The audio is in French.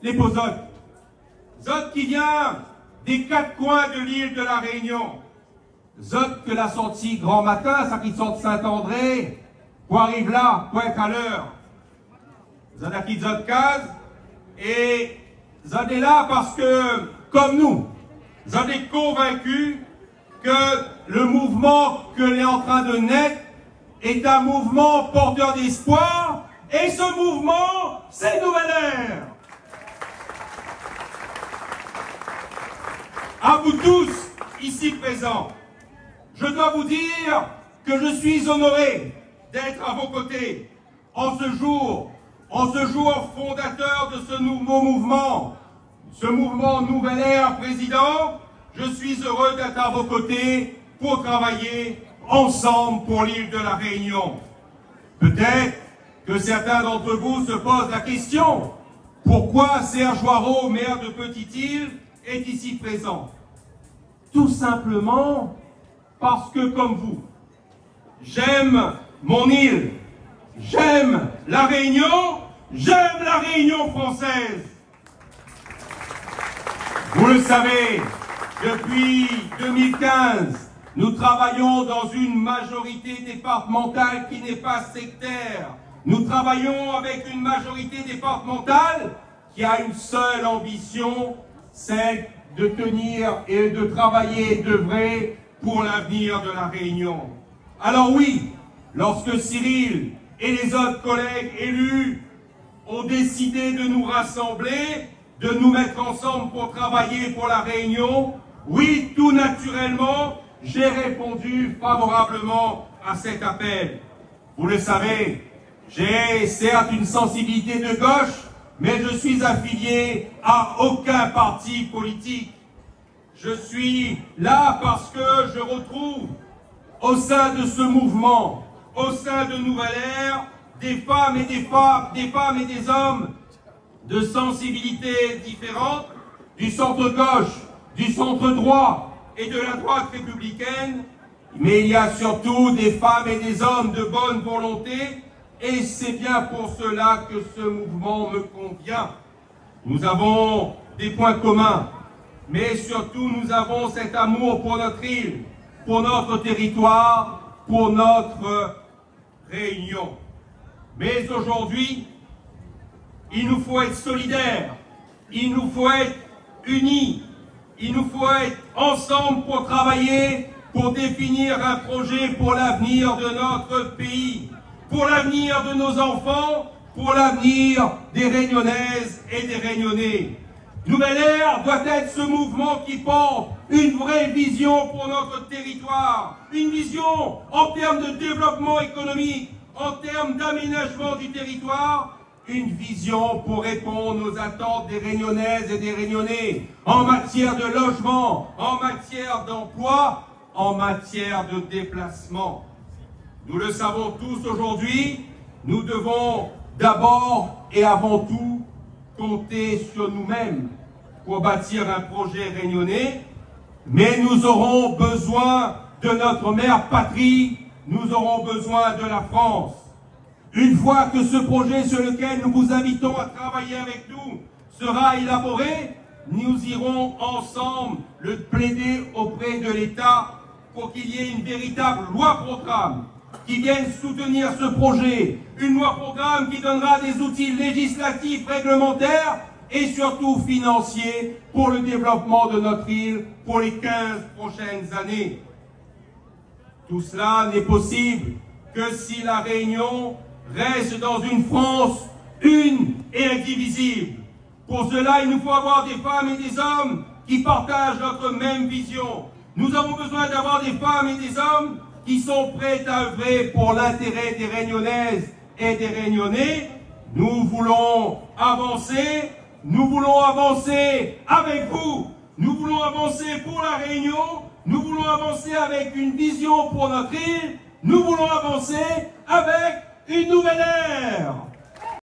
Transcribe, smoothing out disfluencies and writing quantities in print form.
les Pozotes. Zot qui vient des quatre coins de l'île de la Réunion. Zot que la sortie grand matin, ça qui sort de Saint-André, pour arrive là, point à l'heure. Zot a qui Zot case, et Zot est là parce que, comme nous, Zot est convaincu que le mouvement que l'on est en train de naître est un mouvement porteur d'espoir, et ce mouvement, c'est Nouvelle Ère. À vous tous, ici présents, je dois vous dire que je suis honoré d'être à vos côtés en ce jour fondateur de ce nouveau mouvement, ce mouvement Nouvelle Ère, Président. Je suis heureux d'être à vos côtés pour travailler ensemble pour l'île de la Réunion. Peut-être que certains d'entre vous se posent la question, pourquoi Serge Hoareau, maire de Petite-Île, est ici présent? Tout simplement parce que, comme vous, j'aime mon île, j'aime la Réunion, j'aime la Réunion française. Vous le savez, depuis 2015, nous travaillons dans une majorité départementale qui n'est pas sectaire. Nous travaillons avec une majorité départementale qui a une seule ambition, c'est de tenir et de travailler et d'œuvrer pour l'avenir de la Réunion. Alors oui, lorsque Cyril et les autres collègues élus ont décidé de nous rassembler, de nous mettre ensemble pour travailler pour la Réunion, oui, tout naturellement, j'ai répondu favorablement à cet appel. Vous le savez, j'ai certes une sensibilité de gauche, mais je suis affilié à aucun parti politique. Je suis là parce que je retrouve au sein de ce mouvement, au sein de Nouvelle Ère, des femmes et des hommes de sensibilités différentes, du centre-gauche, du centre-droit et de la droite républicaine, mais il y a surtout des femmes et des hommes de bonne volonté, et c'est bien pour cela que ce mouvement me convient. Nous avons des points communs, mais surtout nous avons cet amour pour notre île, pour notre territoire, pour notre Réunion. Mais aujourd'hui, il nous faut être solidaires, il nous faut être unis, il nous faut être ensemble pour travailler, pour définir un projet pour l'avenir de notre pays, pour l'avenir de nos enfants, pour l'avenir des Réunionnaises et des Réunionnais. Nouvelle Ère doit être ce mouvement qui porte une vraie vision pour notre territoire, une vision en termes de développement économique, en termes d'aménagement du territoire, une vision pour répondre aux attentes des Réunionnaises et des Réunionnais en matière de logement, en matière d'emploi, en matière de déplacement. Nous le savons tous aujourd'hui, nous devons d'abord et avant tout compter sur nous-mêmes pour bâtir un projet réunionnais, mais nous aurons besoin de notre mère patrie, nous aurons besoin de la France. Une fois que ce projet sur lequel nous vous invitons à travailler avec nous sera élaboré, nous irons ensemble le plaider auprès de l'État pour qu'il y ait une véritable loi-programme qui vienne soutenir ce projet, une loi-programme qui donnera des outils législatifs, réglementaires et surtout financiers pour le développement de notre île pour les 15 prochaines années. Tout cela n'est possible que si la Réunion reste dans une France une et indivisible. Pour cela, il nous faut avoir des femmes et des hommes qui partagent notre même vision. Nous avons besoin d'avoir des femmes et des hommes qui sont prêts à œuvrer pour l'intérêt des Réunionnaises et des Réunionnais. Nous voulons avancer avec vous. Nous voulons avancer pour la Réunion. Nous voulons avancer avec une vision pour notre île. Nous voulons avancer avec une nouvelle ère.